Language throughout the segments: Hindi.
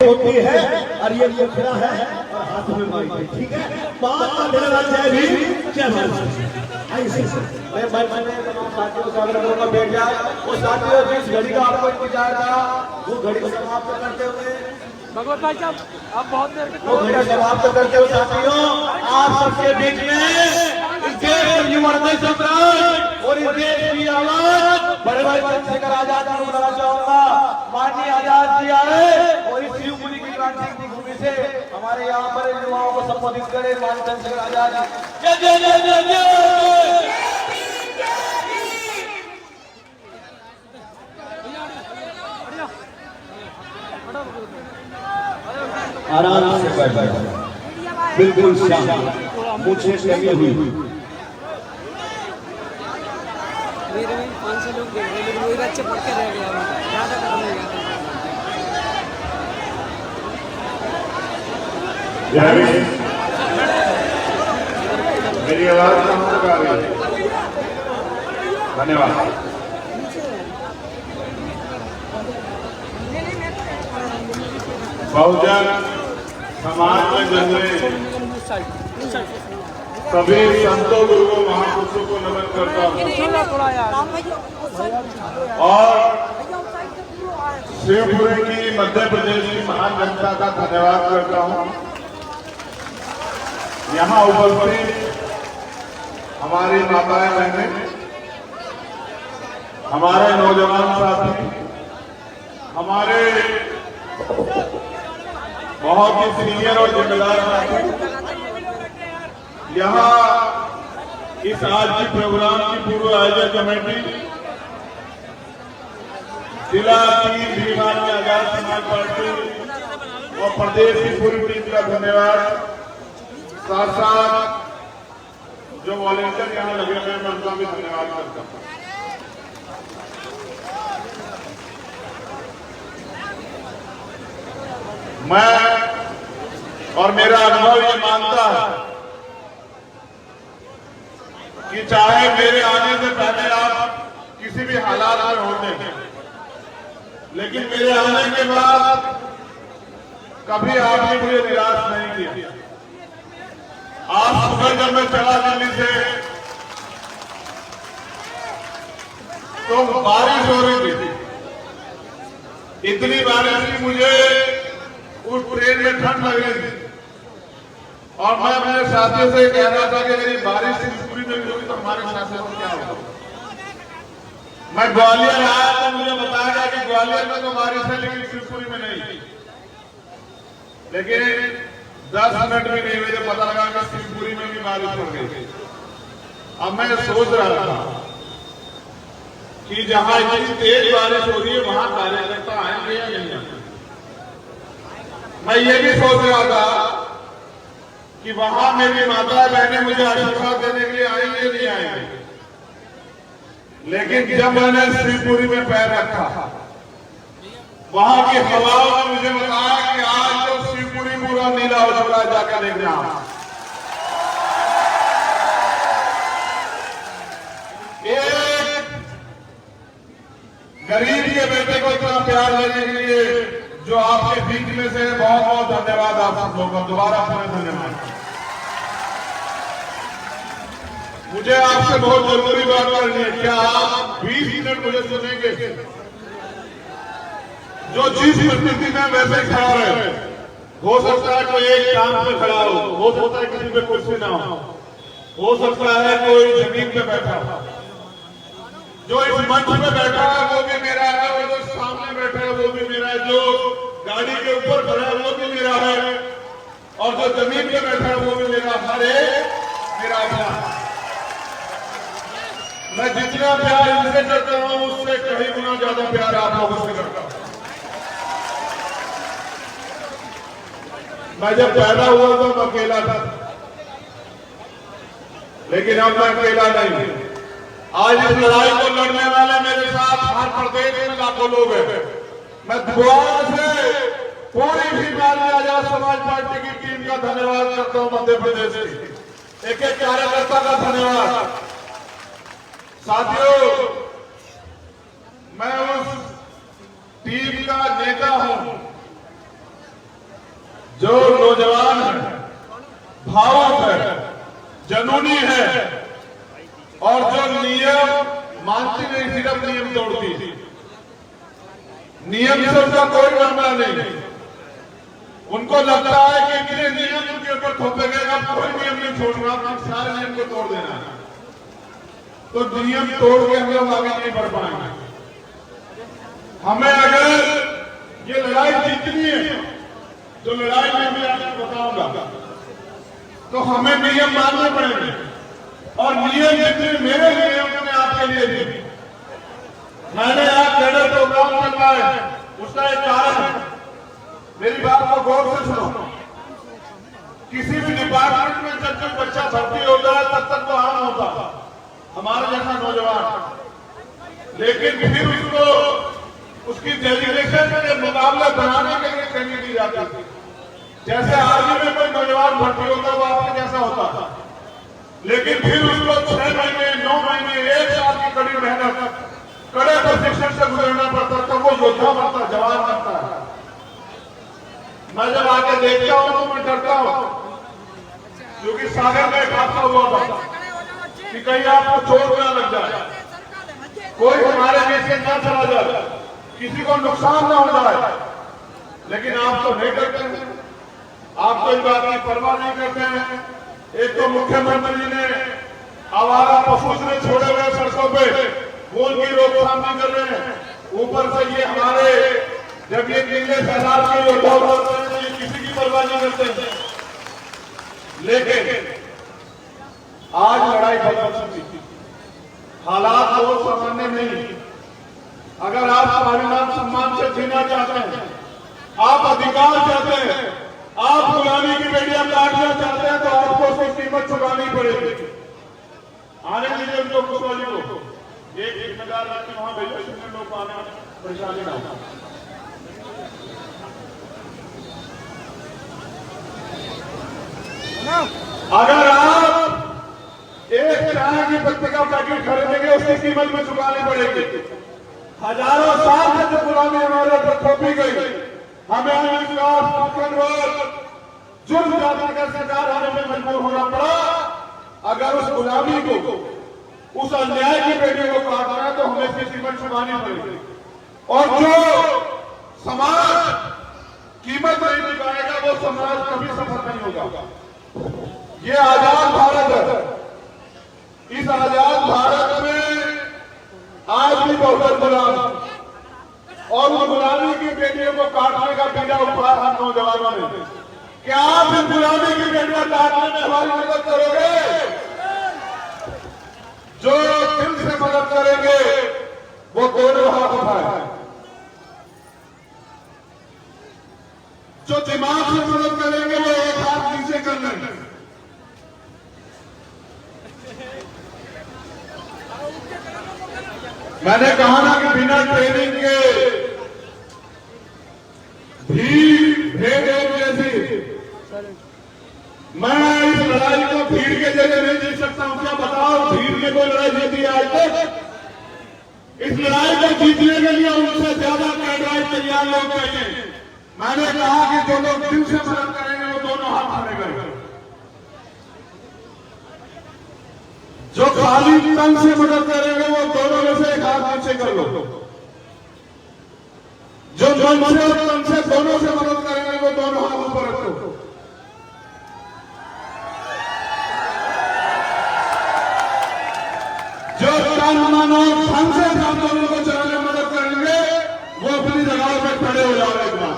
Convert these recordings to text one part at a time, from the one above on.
होती है और ये मुखड़ा है और हाथ में माइक है, ठीक है। बात धन्यवाद जय भीम जय भारत। मैंने तमाम साथियों से अगर मौका भेट जाए वो साथियों जिस घड़ी का आपको इंतजार था वो घड़ी को समाप्त करते हुए भगवत भाई साहब आप बहुत देर के वो घड़ी समाप्त करते हुए साथियों आप सबके बीच में इस देश के युवा सम्राट और इस देश की आवाज बड़े भाई चंद्रशेखर आजाद को बुलाना चाहूंगा। माननीय आजाद जी आए और इस शिवपुरी की क्रांति की भूमि से हमारे यहाँ पर युवाओं को संबोधित करे। माननीय चंद्रशेखर आजाद जय जय जय जय जय। आराम से बैठ बिल्कुल शांत मुझे कमी हुई। मेरे में 500 लोग देख रहे लेकिन वही बच्चे पढ़ के रह गया ज़्यादा खत्म हो गया। मेरी आवाज कहाँ तक आ रही है? धन्यवाद। बहुजन समाज में जन्मे सभी संतों गुरुओं महापुरुषों को नमन करता हूँ और शिवपुरी की मध्य प्रदेश की महान जनता का धन्यवाद करता हूँ। यहाँ उपस्थित हमारी माताएं बहनें, हमारे नौजवान साथी, हमारे बहुत ही सीनियर और जिम्मेदार साथी, यहाँ इस आज की प्रोग्राम की पूर्व आयोजक कमेटी, जिला की भीमानी आजाद समाज पार्टी और प्रदेश की पूरी टीम का धन्यवाद। साथ साथ जो वॉलेंटियर यहाँ लगे हुए हैं उनका भी धन्यवाद करता हूँ। मैं और मेरा अनुभव ये मानता है कि चाहे मेरे आने से पहले आप किसी भी हालात में होते हैं, लेकिन मेरे आने के बाद कभी आपने मुझे निराश नहीं किया। आज सुबह जब मैं चला दिल्ली से तो बारिश हो रही थी, इतनी बारिश की मुझे उस ट्रेन में ठंड लग रही थी और मैं अपने साथियों से कह रहा था कि अगर बारिश शिवपुरी में होगी तो हमारे साथियों को क्या होगा। मैं ग्वालियर आया तो मुझे बताया गया कि ग्वालियर में तो बारिश है लेकिन शिवपुरी में नहीं। लेकिन 10 मिनट भी नहीं हुए पता लगा कि शिवपुरी में भी बारिश हो गई। अब मैं सोच रहा था कि जहां इतनी तेज बारिश हो रही है वहां कार्यकर्ता आएंगे या नहीं आएंगे। मैं ये भी सोच रहा था कि वहां मेरी माता बहनें मुझे आशीर्वाद देने के लिए आएंगे नहीं आएंगे। लेकिन जब मैंने शिवपुरी में पैर रखा वहां की हवाओं ने मुझे बताया कि आज तो शिवपुरी पूरा नीला हो चुका है, जाकर देखना। एक गरीब के बेटे को इतना प्यार देने के लिए जो आपके बीच में से बहुत बहुत धन्यवाद। आप सब लोगों का दोबारा पूरा धन्यवाद। मुझे आपसे बहुत जरूरी बात करनी है। क्या आप 20 मिनट मुझे सुनेंगे? जो जिस स्थिति में वैसे खड़ा रहे, हो सकता है कोई एक काम पे खड़ा हो सकता है किसी पे कुर्सी ना हो सकता है कोई जमीन पे बैठा हो। जो इस मंच पे बैठा है वो भी मेरा है और जो सामने बैठा है वो भी मेरा है, जो गाड़ी के ऊपर खड़ा है वो भी मेरा है और जो जमीन पे बैठा है वो भी मेरा। हर एक मेरा अपना। मैं जितना प्यार इनसे करता हूं उससे कहीं गुना ज्यादा प्यार आप लोगों से करता हूं। मैं जब पैदा हुआ तो मैं अकेला था, लेकिन अब मैं अकेला नहीं। आज इस लड़ाई को लड़ने वाले मेरे साथ हर प्रदेश में लाखों लोग हैं। मैं दोबारा से पूरी भीमानी आजाद समाज पार्टी की टीम का धन्यवाद करता हूं। मध्य प्रदेश की एक एक कार्यकर्ता का धन्यवाद। साथियों, मैं उस टीम का नेता हूं भावुक है, जनूनी है और जो नियम मानती नहीं, सिर्फ नियम तोड़ती। नियम से उनका कोई मामला नहीं। उनको लगता है कि इतने नियम उनके ऊपर थोपे गए, अब कोई नियम नहीं छोड़ना, आप सारे नियम को तोड़ देना। तो नियम तोड़ के हम लोग आगे नहीं बढ़ पाएंगे। हमें अगर ये लड़ाई जीतनी है, जो लड़ाई में मैं आपको बताऊंगा, तो हमें नियम मानने पड़ेंगे। और नियम जितने मेरे लिए उन्होंने आपके लिए दी। मैंने आज कैडर प्रोग्राम चल रहा है, उसका एक कारण है। मेरी बात को गौर से सुनो। किसी भी डिपार्टमेंट में जब कोई बच्चा भर्ती होता है तब तक वो आम होता है, हमारे जैसा नौजवान। लेकिन फिर उसको उसकी डेडिकेशन के मुकाबले बनाने के लिए ट्रेनिंग दी जाती थी। जैसे आर्मी में कोई नौजवान भर्ती होता है वो आपके जैसा होता था, लेकिन फिर उसको 6 महीने 9 महीने 1 साल की कड़ी मेहनत, कड़े प्रशिक्षण से गुजरना पड़ता, तब वो योद्धा बनता, जवान बनता है। मैं जब आके देखता हूं तो मैं डरता हूं, क्योंकि सागर में एक हादसा हुआ था कि कहीं आपको चोट ना लग जाए, कोई हमारे बीच से ना चला जाए, किसी को नुकसान ना हो जाए। लेकिन आप तो नहीं करते हैं, आप तो इस बात की परवाह नहीं करते हैं। एक तो मुख्यमंत्री ने आवारा पशु ने छोड़े हुए सड़कों पे वो उनकी रोकथाम नहीं कर रहे हैं। ऊपर से ये हमारे जब ये नीले सैलाब के योद्धा होते हैं, ये किसी की परवाह नहीं करते। लेकिन आज लड़ाई बदल सकती थी, हालात बहुत सामान्य नहीं। अगर आप स्वाभिमान सम्मान से जीना चाहते हैं, आप अधिकार चाहते हैं, आप गुलामी की बेड़ियां काटना चाहते हैं, तो आपको उसकी कीमत चुकानी पड़ेगी। आने दीजिए उनको, कुशवाली को एक जिम्मेदार रख के वहां भेजो, जिसमें लोग आने में परेशानी ना हो। अगर आप एक चाय की पत्ती का पैकेट खरीदेंगे, उसकी कीमत में चुकानी पड़ेगी। हजारों साल से जो गुलामी हमारे ऊपर थोपी गई, हमें विश्वास जुर्म जाति का शिकार होने में मजबूर होना पड़ा। अगर उस गुलामी को, उस अन्याय की बेटियों को काटना है तो हमें इसकी कीमत चुकानी पड़ेगी। और जो समाज कीमत नहीं चुकाएगा वो समाज कभी सफल नहीं होगा। ये आजाद भारत है, इस आजाद भारत में आज भी बहुत गुलाम, और उस गुलामी की बेटियों को काटने का पीड़ा उठाया हम नौजवानों ने। क्या आप इस गुलामी की बेटियां काटने में हमारी मदद करोगे? जो दिल से मदद करेंगे वो दोनों हाथ उठाए, जो दिमाग से मदद करेंगे वो एक हाथ नीचे कर लेंगे। मैंने कहा ना कि बिना ट्रेनिंग के भीड़ भेड़ जैसी, मैं इस लड़ाई को भीड़ के जरिए नहीं जीत सकता हूं। क्या बताओ, भीड़ में कोई लड़ाई जीती है आज तक? इस लड़ाई को जीतने के लिए उनसे ज्यादा कैडर तैयार लोग चाहिए। मैंने कहा कि जो लोग दिल से मदद करेंगे वो दोनों हाथ खड़े करेंगे, जो खाली तन से मदद करेंगे वो दोनों में से एक हाथ नीचे कर लो, जो मन से और तन से दोनों से मदद करेंगे वो दोनों हाथ ऊपर रखो। जो तन मन और धन से हम दोनों को चलाने में मदद करेंगे वो अपनी जगह पर खड़े हो जाओ। एक बार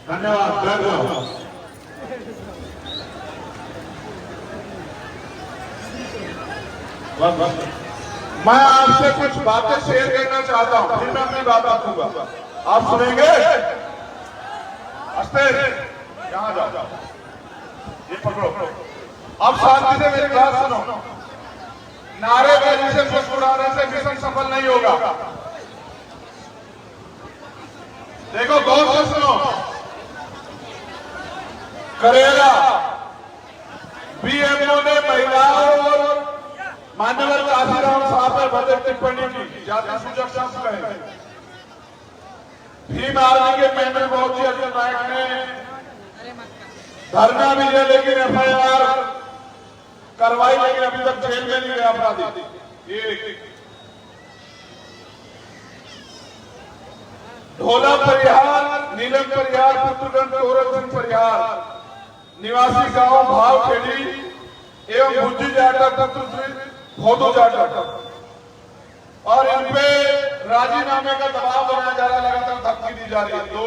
धन्यवाद, धन्यवाद। मैं आपसे कुछ बातें शेयर करना चाहता हूं, फिर मैं अपनी बात रखूंगा। आप सुनेंगे? अस्ते यहां जाओ, ये पकड़ो। अब शांति से मेरी बात सुनो। नारेबाजी से मुस्कुराने से मिशन सफल नहीं होगा। देखो, गौर से सुनो। करेगा बीएमओ ने महिलाओं और मान्यवर काशीराम साहब पर बजट टिप्पणी की, जाति सुरक्षा कहे। भीम आर्मी के मेजर मोहजी अर्जुन नायक ने धरना भी दिया, लेकिन FIR कार्रवाई, लेकिन अभी तक जेल में नहीं गया अपराधी। ये ढोला परिहार, नीलम परिहार, पुत्रगंज गौरव सिंह परिहार निवासी गांव भावखेड़ी एवं भुज्जी जाटव पुत्र श्री खोदू जाटव, और इन पे राजीनामे का दबाव बनाया जा रहा है, लगातार धमकी दी जा रही है। दो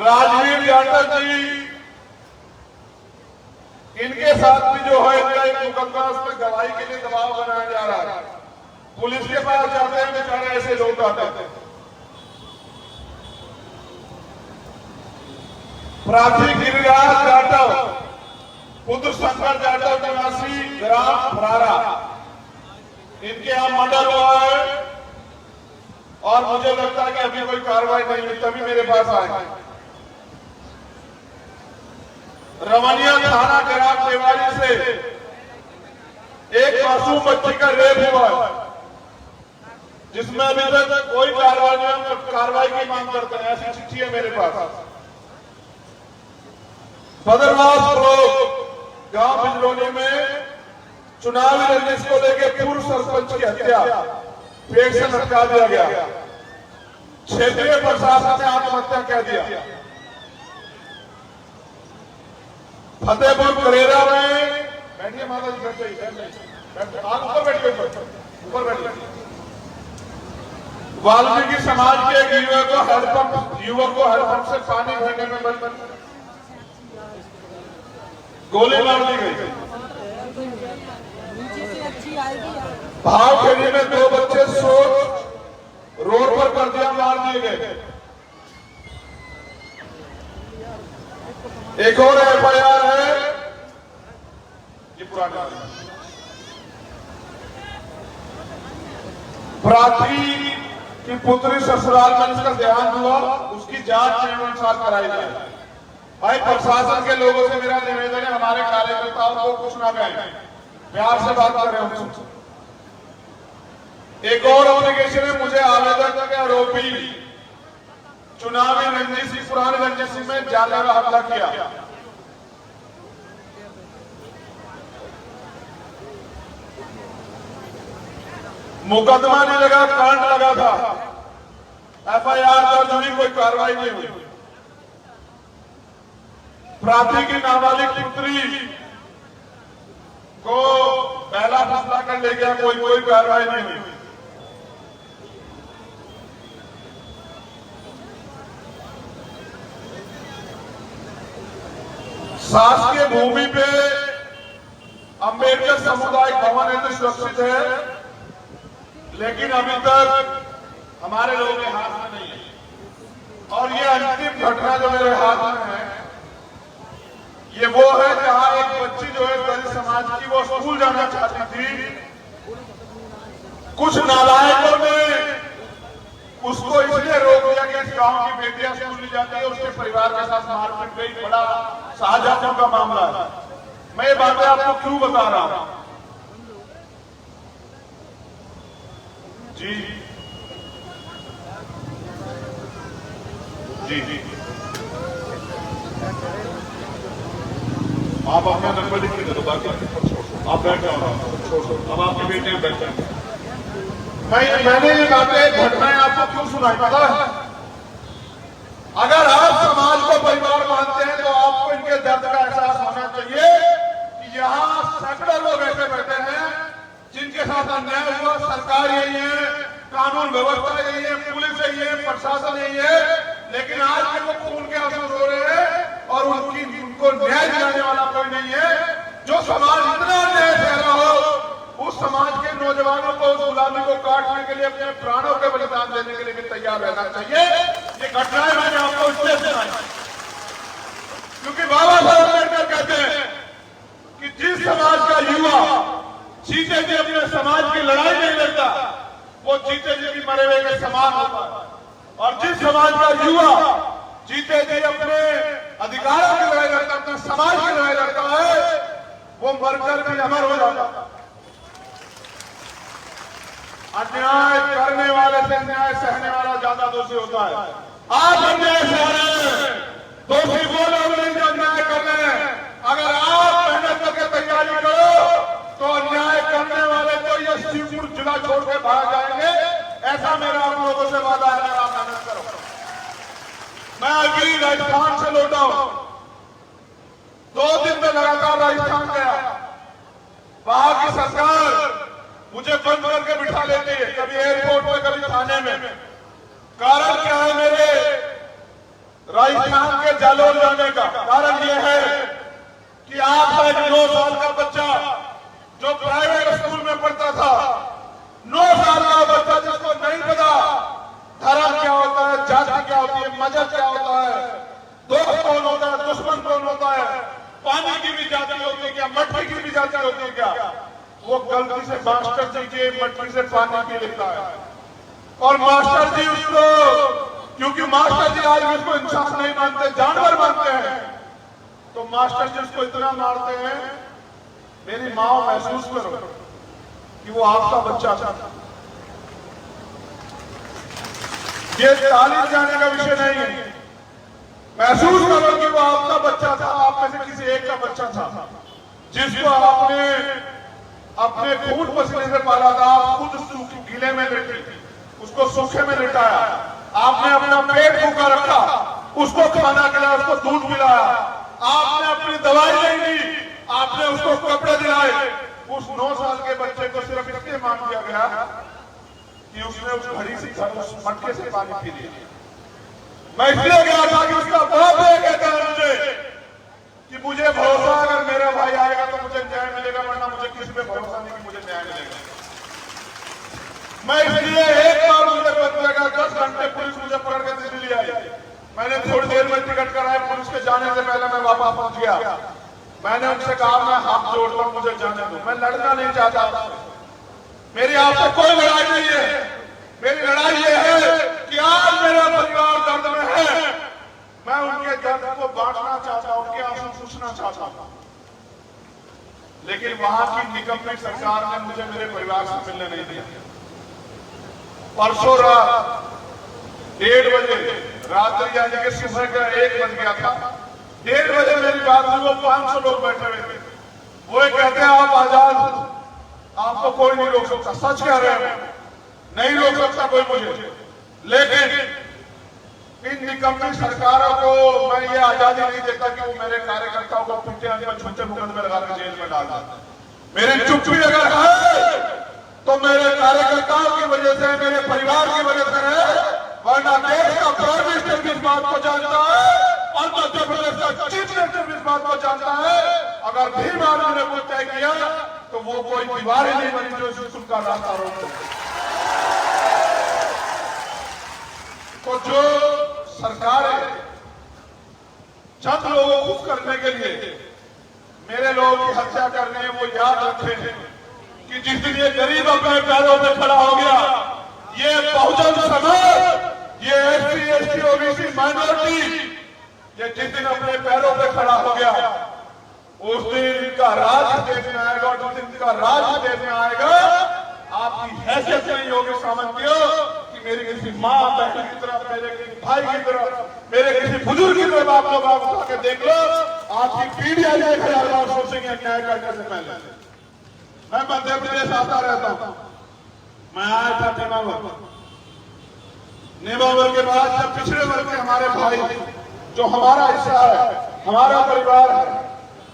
राजवीर जाटव जी, इनके साथ भी जो है इनका एक मुकदमा, उस पर गवाही के लिए दबाव बनाया जा रहा है। पुलिस के पास जाते हैं बेचारे ऐसे लोग आते हैं। प्राथी गिरिराज जाटव पुत्र शंकर जाटव निवासी ग्राम फरारा, इनके यहां मर्डर हुआ है और मुझे लगता है कि अभी कोई कार्रवाई नहीं हुई, तभी मेरे पास आए। रमनिया थाना ग्राम देवारी से एक मासूम बच्ची का रेप हुआ है, जिसमें अभी तक कोई कार्रवाई की मांग करते हैं। ऐसी चिट्ठी है मेरे पास। बदरवास रोड गांव बिजरौली में चुनावी रंजिश को लेकर पूर्व सरपंच की हत्या, पेड़ से लटका दिया गया। क्षेत्रीय प्रशासन ने आत्महत्या कह दिया। फतेहपुर करेरा में बैठिए माता जी, आप ऊपर बैठिए, ऊपर बैठिए। वाल्मीकि समाज के एक युवक को हैंडपंप से पानी भरने में गोली मार दी गई। भावखेड़ी में 2 बच्चे रोड पर कर दिया, मार दिए गए। एक और FIR है, ये पुराना प्राथी की पुत्री ससुराल में इसका देहांत हुआ, उसकी जांच नियमानुसार कराई जाए। भाई प्रशासन के लोगों से मेरा निवेदन है, हमारे कार्यकर्ताओं को कुछ ना कहें, प्यार से बात करें उनसे। एक और एप्लीकेशन है, मुझे आवेदन के आरोपी चुनावी रंजिश, पुरानी रंजिश में जानलेवा हमला किया। मुकदमा नहीं लगा, करंट लगा था। FIR दर्ज हुई, कोई कार्रवाई नहीं हुई। प्राथी की नाबालिग पुत्री को पहला फैसला कर ले गया, कोई कार्रवाई नहीं हुई। शासकीय भूमि पे अंबेडकर सामुदायिक भवन है तो सुरक्षित है, लेकिन अभी तक हमारे लोगों के हाथ में नहीं है। और ये अंतिम घटना जो मेरे हाथ में है, ये वो है जहां एक बच्ची जो है दलित समाज की, वो स्कूल जाना चाहती थी। कुछ नालायकों ने उसको इसलिए रोक दिया कि इस गांव की बेटियां स्कूल नहीं जाती है, उसके परिवार के साथ मारपीट गई। बड़ा शाहजहां का मामला है। मैं ये बातें आपको क्यों बता रहा हूं जी जी जी आप अपना नंबर लिख के दे दो, बाकी आप बैठ जाओ, छोड़ो। अब आपके बेटे बैठ जाए। मैंने ये बातें घटनाएं आपको क्यों सुनाई पता है? अगर आप समाज को परिवार मानते हैं तो आपको इनके दर्द का एहसास होना चाहिए कि यहाँ सैकड़ों लोग ऐसे बैठे हैं जिनके साथ अन्याय हुआ। सरकार यही है, कानून व्यवस्था यही है, पुलिस यही है, प्रशासन यही है, लेकिन आज भी वो खून के आंसू रो रहे हैं और उनको न्याय दिलाने वाला कोई नहीं है। जो समाज इतना अन्याय सह रहा हो, उस समाज के नौजवानों को उस गुलामी को काटने के लिए अपने प्राणों के बलिदान देने के लिए भी तैयार रहना चाहिए। ये घटनाएं मैंने आपको इसलिए सुनाई क्योंकि बाबा साहब अम्बेडकर कहते हैं कि जिस समाज का युवा जीते जी अपने समाज की लड़ाई नहीं लड़ता, वो जीते जी भी मरे हुए के समान होता है। और जिस समाज का युवा जीते जी अपने अधिकारों की लड़ाई लड़ता, अपने समाज की लड़ाई लड़ता है, वो मरकर भी अमर हो जाता है। अन्याय करने वाले से अन्याय सहने वाला ज्यादा दोषी होता है। आप अन्याय सह रहे हैं, दोषी वो लोग नहीं जो अन्याय कर रहे हैं। अगर आप मेहनत करके तैयारी करो तो अन्याय करने वाले तो ये शिवपुर जिला छोड़ के भाग जाएंगे, ऐसा मेरा आप लोगों से वादा है। अगर आप मेहनत करो। मैं अभी राजस्थान से लौटा हूं, 2 दिन में लगातार राजस्थान गया। वहां की सरकार मुझे बंद करके बिठा लेती है, कभी एयरपोर्ट में कभी थाने में। कारण क्या है मेरे राजस्थान के जालोर जाने का? कारण यह है कि आपका एक 9 साल का बच्चा जो प्राइवेट स्कूल में पढ़ता था, 9 साल का बच्चा जिसको नहीं पता धर्म क्या होता है, जाति क्या होती है, मजहब क्या होता है, दोस्त कौन होता है, दुश्मन कौन होता है, पानी की भी जाति होती है क्या, मट्टी की भी जाति होती है क्या, वो गलती से मास्टर जी के मट्टी से पानी पी लेता है। और मास्टर जी उसको, क्योंकि मास्टर जी आज उसको इंसान नहीं मानते, जानवर मानते हैं, तो मास्टर जी उसको इतना मारते हैं। मेरी माँ महसूस करो कि वो आपका बच्चा था। ये तालीम जाने का विषय नहीं है। महसूस करो कि वो आपका बच्चा था, आप में से किसी एक का बच्चा था, जिसको आपने अपने खून पसीने से पाला था। आप खुद गीले में लेटे, उसको सूखे में लिटाया, आपने अपना पेट भूखा रखा, उसको खाना खिलाया, उसको दूध पिलाया, आपने अपनी दवाई नहीं दी, आपने उसको कपड़े दिलाए। उस 9 साल के बच्चे को सिर्फ इसलिए मान दिया गया कि उसने उस घड़ी से, उस मटके से पानी पी लिया। मैं इसलिए गया था कि उसका बाप ये कहता है मुझे कि मुझे भरोसा, अगर मेरा भाई आएगा तो मुझे न्याय मिलेगा, वरना मुझे किसी पे भरोसा नहीं कि मुझे न्याय मिलेगा। मैं इसलिए एक बार मुझे पता लगा, 10 घंटे पुलिस मुझे पकड़ के दिल्ली आई। मैंने थोड़ी देर में टिकट कराया, पुलिस के जाने से पहले मैं वापस पहुंच गया। मैंने उनसे कहा मैं हाथ जोड़ता हूं, मुझे जाने दो, मैं लड़ना नहीं चाहता। मेरी आपसे कोई लड़ाई नहीं है। मेरी लड़ाई ये है कि आज मेरा परिवार दर्द में है, मैं उनके दर्द को बांटना चाहता हूं, उनके आंसू पूछना चाहता हूं। लेकिन वहां की निकम्मी सरकार ने मुझे मेरे परिवार से मिलने नहीं दिया। परसों रात 1:30 बजे, रात्रि यानी कि सुबह का 1 बज गया था, 1:30 बजे मेरी बात हुई। वो 500 लोग बैठे हुए थे। वो कहते हैं आप आजाद, आपको कोई नहीं रोक सकता। सच कह रहे हैं, नहीं रोक सकता कोई मुझे। लेकिन इन निकम्मी सरकारों को मैं ये आजादी नहीं देता कि वो मेरे कार्यकर्ताओं को पीटे, छुट्टे मुकदमे लगा के जेल में डाल देता। मेरी चुप्पी अगर है तो मेरे कार्यकर्ताओं की वजह से, मेरे परिवार की वजह से है, वरना देश का प्राइम मिनिस्टर भी इस बात को जानता है और मध्य प्रदेश का चीफ मिनिस्टर भी इस बात को जानता है। अगर भीम आर्मी ने कुछ तय किया तो वो कोई दीवार ही नहीं बनी जो स्कूल का रास्ता रोक दे। तो जो सरकारें चंद लोगों को खुश करने के लिए मेरे लोगों की हत्या कर रहे हैं, वो याद रखें कि जिस दिन ये गरीब अपने पैरों पे खड़ा हो गया, ये बहुजन समाज, ये SC, ST, OBC माइनॉरिटी, ये जिस दिन अपने पैरों पे खड़ा हो गया, उस दिन इनका राज देश में आएगा। और जिस दिन इनका राज देश में आएगा, आपकी हैसियत नहीं होगी सामंतियों कि मेरी किसी माँ बहन की तरफ, मेरे किसी भाई की तरफ, मेरे किसी बुजुर्ग की तरफ आप लोग उठा के देख लो। आपकी पीढ़ी 1000 बार सोचेंगे न्याय करने से पहले। मैं मध्य प्रदेश आता रहता हूं। मैं आया था नेमावर के बाद, जब पिछड़े वर्ग के हमारे भाई, जो हमारा हिस्सा है, हमारा परिवार है,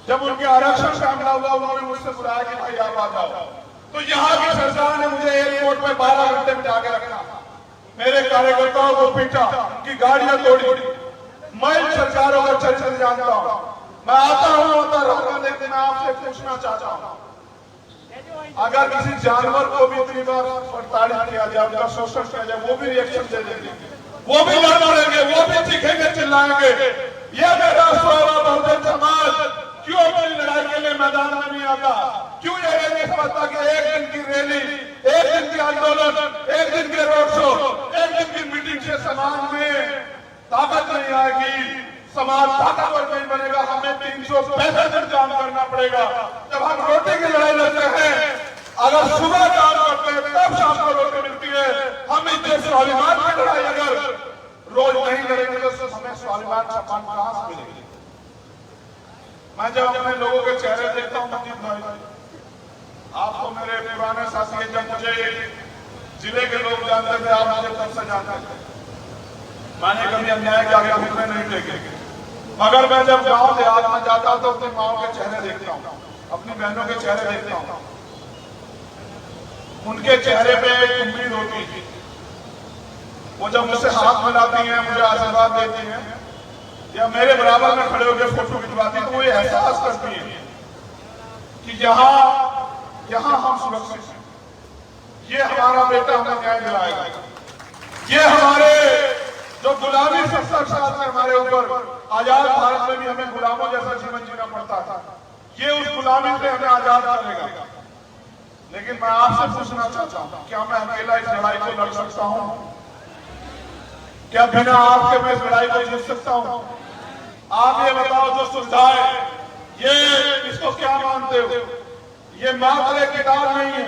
जब उनके आरक्षण का हमला हुआ, उन्होंने मुझसे बुलाया कि भाई आप आ जाओ। तो यहाँ की सरकार ने मुझे एयरपोर्ट में 12 घंटे बिठा के रखा, मेरे कार्यकर्ताओं को पीटा, उनकी गाड़ियां तोड़ी। मैं सरकारों का चरित्र जानता हूं। मैं आता रहूंगा, लेकिन मैं आपसे पूछना चाहता हूं, अगर किसी जानवर को भी इतनी बार प्रताड़ित किया जाए, उनका शोषण किया जाए, वो भी रिएक्शन दे देंगे, वो भी लड़ पड़ेंगे, वो भी चीखेंगे, चिल्लाएंगे। ये मेरा बहुजन समाज क्यों अपनी लड़ाई के लिए मैदान में नहीं आता? क्यों ये नहीं समझता कि एक दिन की रैली, एक दिन की आंदोलन, एक दिन के रोड शो, एक दिन की मीटिंग से समाज में ताकत नहीं आएगी, समाज ताकतवर नहीं बनेगा। हमें 365 दिन काम करना पड़ेगा। जब हम रोटी की लड़ाई लड़ते हैं, अगर सुबह काम करते हैं तब शाम को रोटी स्वाभिमान की लड़ाई अगर रोज नहीं लड़ेंगे तो हमें स्वाभिमान सम्मान कहां से मिलेगी? मैं जब अपने लोगों के चेहरे देखता हूं मंजीत भाई, आपको मेरे पुराने साथी हैं, जब मुझे जिले के लोग जानते थे, आप मुझे तब से जानते थे, मैंने कभी अन्याय के आगे घुटने नहीं टेके। मगर मैं जब गांव देहात में जाता हूं तो अपनी माओ के चेहरे देखता हूं, अपनी बहनों के चेहरे देखता हूं, उनके चेहरे पे एक उम्मीद होती है। वो जब मुझसे हाथ मिलाती हैं, मुझे आशीर्वाद देती हैं या मेरे बराबर में खड़े होकर फोटो खिंचवाती, तो वो ये एहसास करती है कि यहाँ हम सुरक्षित हैं, ये हमारा बेटा हमें न्याय दिलाएगा, ये हमारे जो गुलामी 70 साल से हमारे ऊपर आजाद भारत में भी हमें गुलामों जैसा जीवन जीना पड़ता था, ये उस गुलामी से हमें आजाद करेगा। लेकिन मैं आपसे पूछना चाहता हूं, क्या मैं अकेला इस लड़ाई को लड़ सकता हूं? क्या बिना आपके मैं इस लड़ाई को जीत सकता हूं? आप ये बताओ, जो सुविधाएं ये इसको क्या मानते हो? ये मात्र एक किताब नहीं है,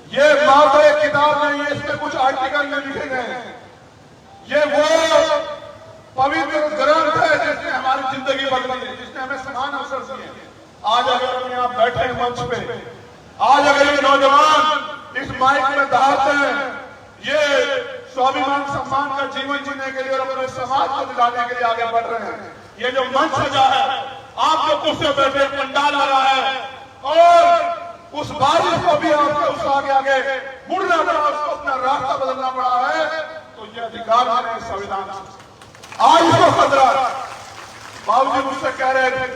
ये मात्र एक किताब नहीं है, इसमें कुछ आर्टिकल में लिखे गए हैं। ये वो पवित्र ग्रंथ है जिसने हमारी जिंदगी बदली है, जिसने हमें समान अवसर दिए। आज अगर हम यहाँ बैठे हैं मंच पे, आज अगर ये नौजवान इस माइक में दहाड़ते हैं, ये स्वाभिमान सम्मान का जीवन जीने के लिए और अपने समाज को दिलाने के लिए आगे बढ़ रहे हैं। ये जो मंच सजा है, आप जो कुर्सी बैठे पंडाल लगा है, और उस बारिश को भी आपके उस आगे मुड़ना पड़ा, उसको अपना रास्ता बदलना पड़ा है, तो ये अधिकार है संविधान। आज इसको खतरा, बाबूजी मुझसे कह रहे थे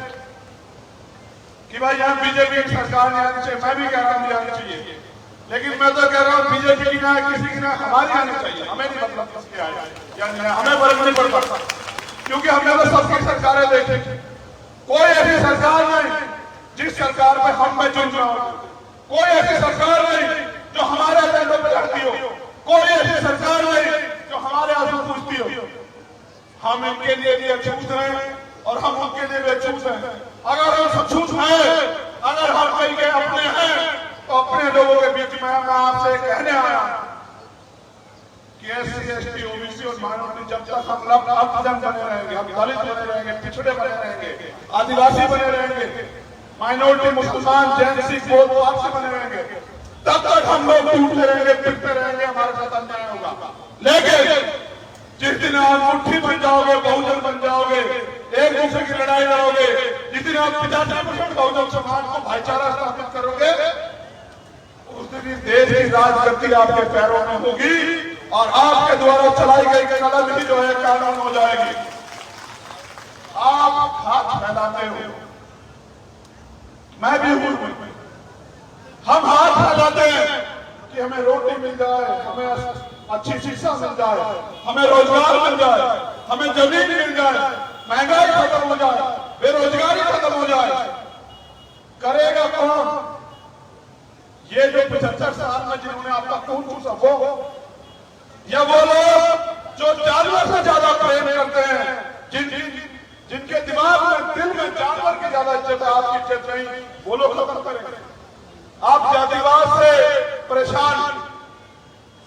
कि भाई यहाँ बीजेपी की सरकार नहीं आनी चाहिए, मैं भी कह रहा हूँ आनी चाहिए, लेकिन मैं तो कह रहा हूँ बीजेपी की ना किसी की ना हमारी आनी चाहिए। हमें नहीं मतलब किसकी आए या नहीं, हमें फर्क नहीं पड़ता, क्योंकि हमने तो सबकी सरकारें देखी। कोई ऐसी सरकार नहीं जिस सरकार पे हम में चुन रहा हो, कोई ऐसी सरकार नहीं जो हमारे एजेंडे पे लड़ती हो, कोई ऐसी सरकार नहीं जो हमारे आंसू पूछती हो। हम इनके लिए भी अछूत हैं और हम उनके लिए भी अछूत हैं। अगर हम अछूत हैं, अगर हम कहीं के अपने हैं, तो अपने लोगों के बीच में मैं आपसे कहने आया कि एससी, एसटी, ओबीसी और माइनॉरिटी जब तक हम लोग अल्पसंख्यक बने रहेंगे, हम दलित बने रहेंगे, पिछड़े बने रहेंगे, आदिवासी बने रहेंगे, माइनॉरिटी मुसलमान, जैन, सिख, बौद्ध आपसे बने रहेंगे, तब तक हम लोग टूटते रहेंगे, पिटते रहेंगे, हमारे साथ अन्याय होगा। लेकिन जिस दिन आप मुट्ठी बन जाओगे, बहुजन बन जाओगे, एक दूसरे की लड़ाई लड़ोगे, जिस दिन आप 50% बहुजन समाज को भाईचारा स्थापित करोगे, उस दिन इस देश की राजगद्दी आपके पैरों में होगी और आपके द्वारा चलाई गई कलम ही जो है कानून हो जाएगी। आप हाथ फैलाते हो, मैं भी हूं, हम हाथ फैलाते हैं कि हमें रोटी मिल जाए, हमें अच्छी शिक्षा मिल जाए, हमें रोजगार मिल जाए, हमें जमीन मिल जाए, महंगाई खत्म हो जाए, बेरोजगारी खत्म हो जाए। करेगा कौन? ये जो 75 साल में जिन्होंने आपका खून चूसा वो, या वो लोग जो जानवर से ज्यादा प्रेम करते हैं, जिनके दिमाग में, दिल में जानवर की ज्यादा इज्जत है, आपकी इज्जत नहीं, वो लोग खत्म करेंगे। आप जातिवाद से परेशान,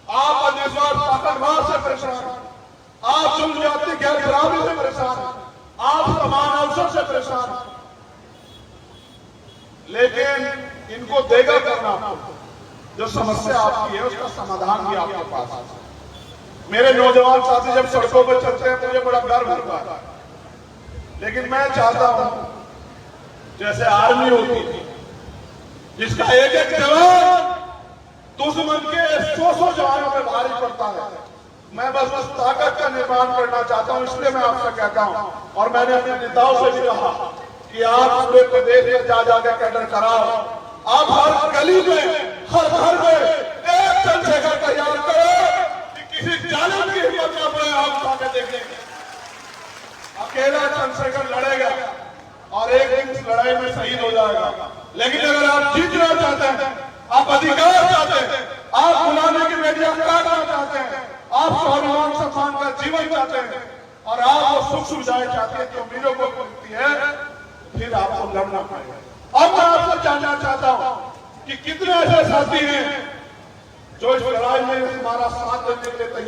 आप अन्यवाद ताकतवाद से परेशान, आप जनजाति गैर बराबरी से परेशान, आप समान अवसर से परेशान, लेकिन इनको देगा करना आपको। जो समस्या आपकी है उसका समाधान भी आपके पास है। मेरे नौजवान साथी जब सड़कों पर चलते हैं मुझे बड़ा गर्व होता है, लेकिन मैं चाहता हूं जैसे आर्मी होती थी जिसका एक एक जवान दुश्मन के 100 जवानों में भारी पड़ता है, मैं बस उस ताकत का निर्माण करना चाहता हूं। इसलिए मैं आपसे कहता हूं, और मैंने अपने नेताओं से भी कहा कि आप पूरे प्रदेश में जा जाकर कैडर कराओ, आप हर गली में, हर घर में एक चंद्रशेखर तैयार करो कि किसी जालिम की हिम्मत न पड़े, आप आगे देखेंगे। अकेला चंद्रशेखर लड़ेगा और एक दिन इस लड़ाई में शहीद हो जाएगा, लेकिन अगर आप जीतना चाहते हैं, आप अधिकार चाहते हैं, आप गुलामी की मीडिया काटना चाहते हैं, आप स्वाभिमान सम्मान का जीवन चाहते हैं और आप वो सुख सुविधाएं चाहते हैं जो अमीरों को मिलती है, फिर आपको लड़ना पड़ेगा। अब मैं आपसे जानना चाहता हूं कि कितने ऐसे साथी हैं जो इस लड़ाई में हमारा साथ देने के लिए तैयार